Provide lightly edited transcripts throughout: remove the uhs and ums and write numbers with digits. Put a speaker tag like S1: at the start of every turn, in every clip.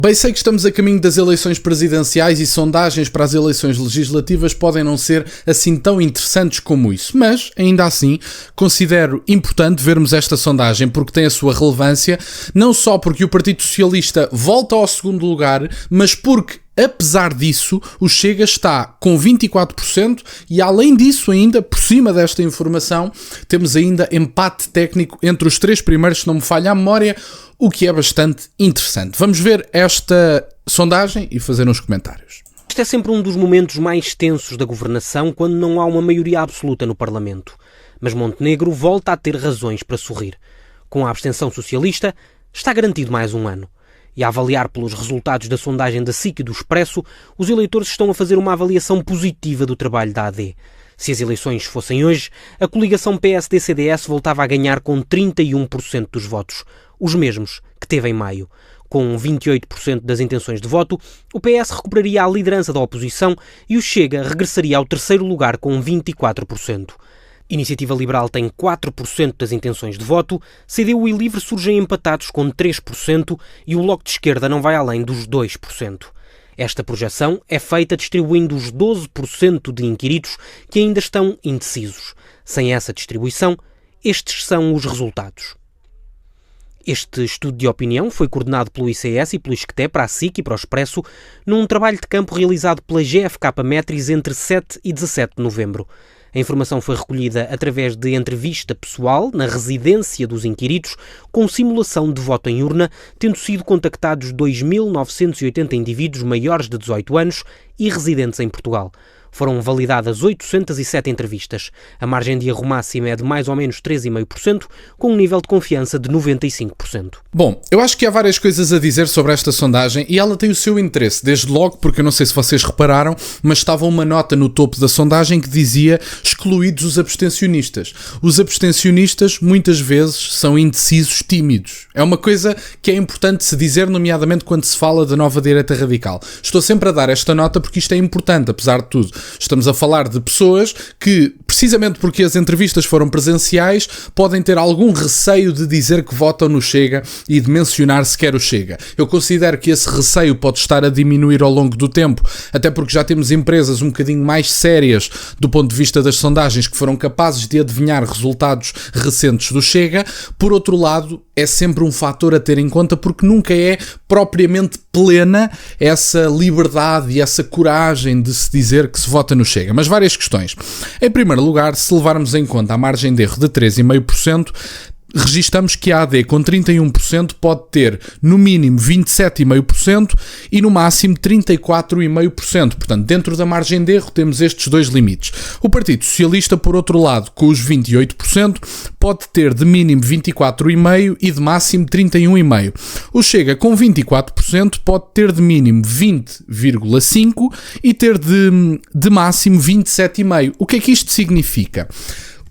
S1: Bem, sei que estamos a caminho das eleições presidenciais e sondagens para as eleições legislativas podem não ser assim tão interessantes como isso, mas, ainda assim, considero importante vermos esta sondagem porque tem a sua relevância, não só porque o Partido Socialista volta ao segundo lugar, mas porque, apesar disso, o Chega está com 24% e, além disso, ainda, por cima desta informação, temos ainda empate técnico entre os três primeiros, se não me falha a memória, o que é bastante interessante. Vamos ver esta sondagem e fazer uns comentários.
S2: Este é sempre um dos momentos mais tensos da governação quando não há uma maioria absoluta no Parlamento. Mas Montenegro volta a ter razões para sorrir. Com a abstenção socialista, está garantido mais um ano. E a avaliar pelos resultados da sondagem da SIC e do Expresso, os eleitores estão a fazer uma avaliação positiva do trabalho da AD. Se as eleições fossem hoje, a coligação PSD-CDS voltava a ganhar com 31% dos votos, os mesmos que teve em maio. Com 28% das intenções de voto, o PS recuperaria a liderança da oposição e o Chega regressaria ao terceiro lugar com 24%. Iniciativa Liberal tem 4% das intenções de voto, CDU e LIVRE surgem empatados com 3% e o Bloco de Esquerda não vai além dos 2%. Esta projeção é feita distribuindo os 12% de inquiridos que ainda estão indecisos. Sem essa distribuição, estes são os resultados. Este estudo de opinião foi coordenado pelo ICS e pelo ISCTE para a SIC e para o Expresso num trabalho de campo realizado pela GfK Metris entre 7 e 17 de novembro. A informação foi recolhida através de entrevista pessoal na residência dos inquiridos, com simulação de voto em urna, tendo sido contactados 2.980 indivíduos maiores de 18 anos e residentes em Portugal. Foram validadas 807 entrevistas. A margem de erro máxima é de mais ou menos 3,5%, com um nível de confiança de 95%.
S1: Bom, eu acho que há várias coisas a dizer sobre esta sondagem e ela tem o seu interesse, desde logo, porque eu não sei se vocês repararam, mas estava uma nota no topo da sondagem que dizia excluídos os abstencionistas. Os abstencionistas muitas vezes são indecisos tímidos. É uma coisa que é importante se dizer, nomeadamente quando se fala da nova direita radical. Estou sempre a dar esta nota porque isto é importante, apesar de tudo. Estamos a falar de pessoas que, precisamente porque as entrevistas foram presenciais, podem ter algum receio de dizer que votam no Chega e de mencionar sequer o Chega. Eu considero que esse receio pode estar a diminuir ao longo do tempo, até porque já temos empresas um bocadinho mais sérias do ponto de vista das sondagens que foram capazes de adivinhar resultados recentes do Chega. Por outro lado, é sempre um fator a ter em conta porque nunca é propriamente plena essa liberdade e essa coragem de se dizer que se vota no Chega. Mas várias questões. Em primeiro lugar, se levarmos em conta a margem de erro de 3,5%, registamos que a AD com 31% pode ter no mínimo 27,5% e no máximo 34,5%. Portanto, dentro da margem de erro temos estes dois limites. O Partido Socialista, por outro lado, com os 28%, pode ter de mínimo 24,5% e de máximo 31,5%. O Chega, com 24%, pode ter de mínimo 20,5% e ter de máximo 27,5%. O que é que isto significa?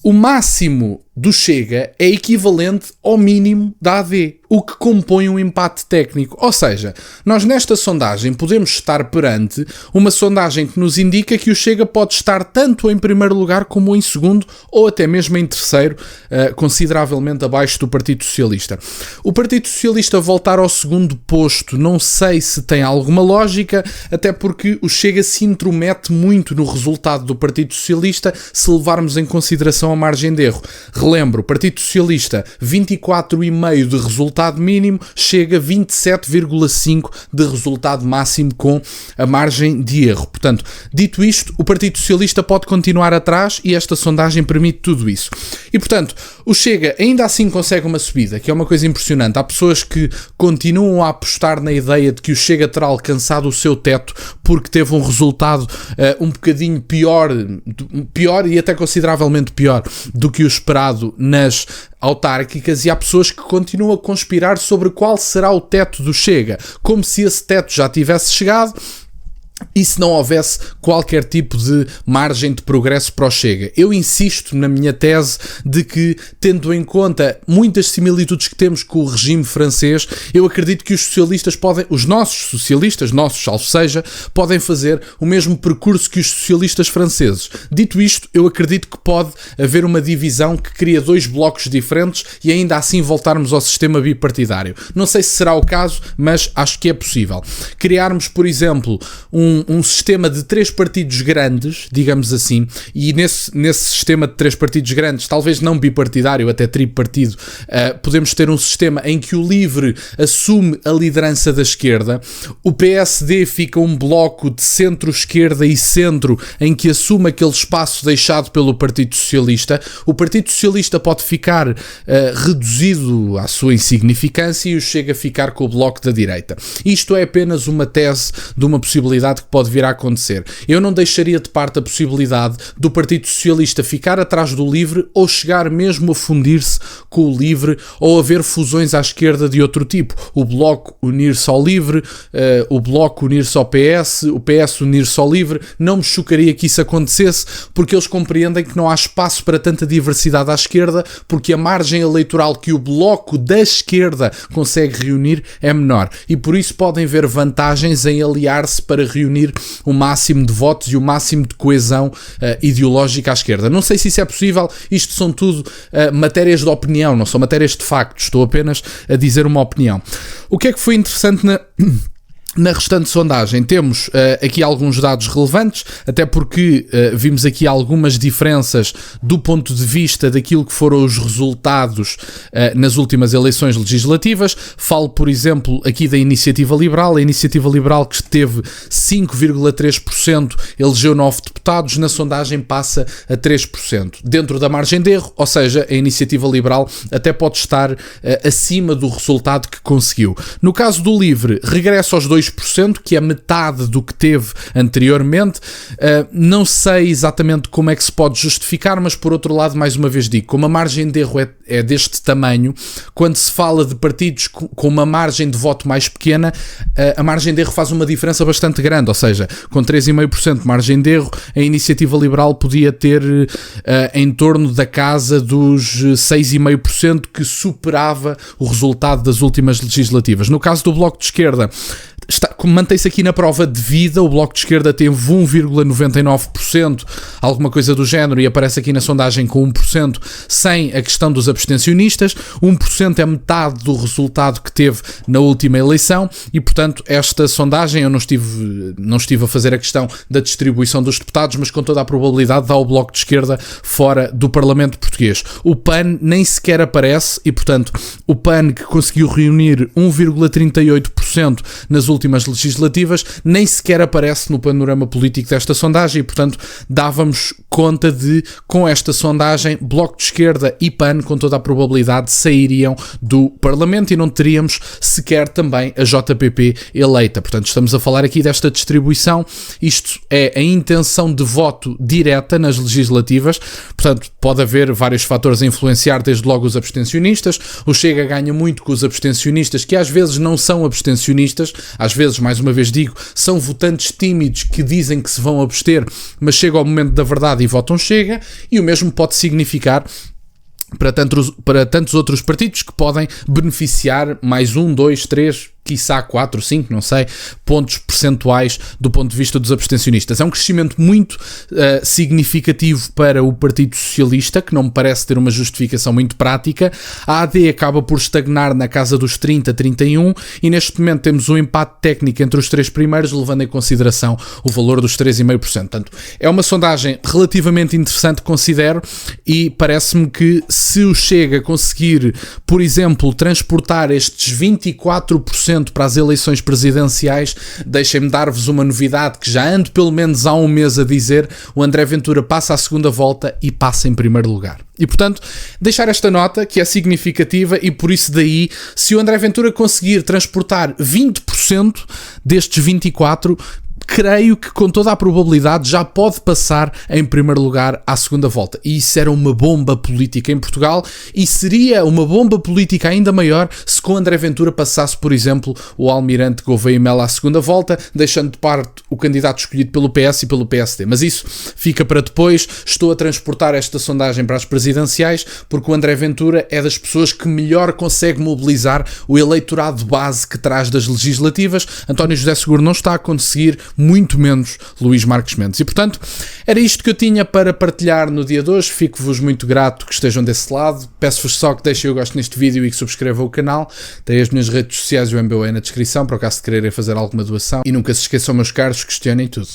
S1: O máximo do Chega é equivalente ao mínimo da AD, o que compõe um empate técnico. Ou seja, nós nesta sondagem podemos estar perante uma sondagem que nos indica que o Chega pode estar tanto em primeiro lugar como em segundo ou até mesmo em terceiro, consideravelmente abaixo do Partido Socialista. O Partido Socialista voltar ao segundo posto não sei se tem alguma lógica, até porque o Chega se intromete muito no resultado do Partido Socialista se levarmos em consideração a margem de erro. Relembro, Partido Socialista 24,5% de resultado mínimo, Chega 27,5% de resultado máximo com a margem de erro. Portanto, dito isto, o Partido Socialista pode continuar atrás e esta sondagem permite tudo isso. E, portanto, o Chega ainda assim consegue uma subida, que é uma coisa impressionante. Há pessoas que continuam a apostar na ideia de que o Chega terá alcançado o seu teto porque teve um resultado um bocadinho pior e até consideravelmente pior do que o esperado nas autárquicas, e há pessoas que continuam a conspirar sobre qual será o teto do Chega, como se esse teto já tivesse chegado e se não houvesse qualquer tipo de margem de progresso para o Chega. Eu insisto na minha tese de que, tendo em conta muitas similitudes que temos com o regime francês, eu acredito que os socialistas podem, os nossos socialistas, salvo seja, podem fazer o mesmo percurso que os socialistas franceses. Dito isto, eu acredito que pode haver uma divisão que cria dois blocos diferentes e ainda assim voltarmos ao sistema bipartidário. Não sei se será o caso, mas acho que é possível. Criarmos, por exemplo, um sistema de 3 partidos grandes, digamos assim, e nesse sistema de 3 partidos grandes, talvez não bipartidário, até tripartido, podemos ter um sistema em que o LIVRE assume a liderança da esquerda, o PSD fica um bloco de centro-esquerda e centro em que assume aquele espaço deixado pelo Partido Socialista. O Partido Socialista pode ficar reduzido à sua insignificância e o Chega a ficar com o bloco da direita. Isto é apenas uma tese de uma possibilidade que pode vir a acontecer. Eu não deixaria de parte a possibilidade do Partido Socialista ficar atrás do LIVRE ou chegar mesmo a fundir-se com o LIVRE ou haver fusões à esquerda de outro tipo. O Bloco unir-se ao LIVRE, o Bloco unir-se ao PS, o PS unir-se ao LIVRE. Não me chocaria que isso acontecesse, porque eles compreendem que não há espaço para tanta diversidade à esquerda, porque a margem eleitoral que o Bloco da esquerda consegue reunir é menor. E por isso podem ver vantagens em aliar-se para reunir o máximo de votos e o máximo de coesão ideológica à esquerda. Não sei se isso é possível, isto são tudo matérias de opinião, não são matérias de facto, estou apenas a dizer uma opinião. O que é que foi interessante na restante sondagem? Temos aqui alguns dados relevantes, até porque vimos aqui algumas diferenças do ponto de vista daquilo que foram os resultados nas últimas eleições legislativas. Falo, por exemplo, aqui da Iniciativa Liberal. A Iniciativa Liberal, que teve 5,3%, elegeu 9 deputados, na sondagem passa a 3%. Dentro da margem de erro, ou seja, a Iniciativa Liberal até pode estar acima do resultado que conseguiu. No caso do LIVRE, regressa aos 2%, que é metade do que teve anteriormente. Não sei exatamente como é que se pode justificar, mas por outro lado, mais uma vez digo, como a margem de erro é deste tamanho, quando se fala de partidos com uma margem de voto mais pequena, a margem de erro faz uma diferença bastante grande, ou seja, com 3,5% de margem de erro, a Iniciativa Liberal podia ter em torno da casa dos 6,5%, que superava o resultado das últimas legislativas. No caso do Bloco de Esquerda, mantém-se aqui na prova de vida. O Bloco de Esquerda teve 1,99%, alguma coisa do género, e aparece aqui na sondagem com 1%, sem a questão dos abstencionistas. 1% é metade do resultado que teve na última eleição e, portanto, esta sondagem, eu não estive a fazer a questão da distribuição dos deputados, mas com toda a probabilidade dá o Bloco de Esquerda fora do Parlamento português. O PAN nem sequer aparece e, portanto, o PAN, que conseguiu reunir 1,38% nas últimas legislativas, nem sequer aparece no panorama político desta sondagem e, portanto, dávamos conta de, com esta sondagem, Bloco de Esquerda e PAN, com toda a probabilidade, sairiam do Parlamento e não teríamos sequer também a JPP eleita. Portanto, estamos a falar aqui desta distribuição. Isto é a intenção de voto direta nas legislativas. Portanto, pode haver vários fatores a influenciar, desde logo os abstencionistas. O Chega ganha muito com os abstencionistas, que às vezes não são abstencionistas, às vezes, mais uma vez digo, são votantes tímidos que dizem que se vão abster, mas chega ao momento da verdade e votam Chega, e o mesmo pode significar para tantos outros partidos que podem beneficiar mais 1, 2, 3, quiçá 4, 5, não sei, pontos percentuais do ponto de vista dos abstencionistas. É um crescimento muito significativo para o Partido Socialista, que não me parece ter uma justificação muito prática. A AD acaba por estagnar na casa dos 30, 31 e neste momento temos um empate técnico entre os 3 primeiros, levando em consideração o valor dos 3,5%. Portanto, é uma sondagem relativamente interessante, considero, e parece-me que se o Chega conseguir, por exemplo, transportar estes 24% para as eleições presidenciais, deixem-me dar-vos uma novidade que já ando pelo menos há um mês a dizer: o André Ventura passa à segunda volta e passa em primeiro lugar. E, portanto, deixar esta nota que é significativa, e por isso daí, se o André Ventura conseguir transportar 20% destes 24%, creio que com toda a probabilidade já pode passar em primeiro lugar à segunda volta. E isso era uma bomba política em Portugal e seria uma bomba política ainda maior se com André Ventura passasse, por exemplo, o Almirante Gouveia e Melo à segunda volta, deixando de parte o candidato escolhido pelo PS e pelo PSD. Mas isso fica para depois. Estou a transportar esta sondagem para as presidenciais porque o André Ventura é das pessoas que melhor consegue mobilizar o eleitorado de base que traz das legislativas. António José Seguro não está a conseguir, muito menos Luís Marques Mendes. E, portanto, era isto que eu tinha para partilhar no dia de hoje. Fico-vos muito grato que estejam desse lado. Peço-vos só que deixem o gosto neste vídeo e que subscrevam o canal. Tem as minhas redes sociais e o MBA na descrição, para o caso de quererem fazer alguma doação. E nunca se esqueçam, meus caros, questionem tudo.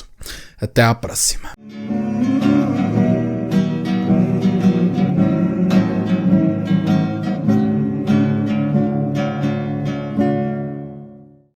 S1: Até à próxima.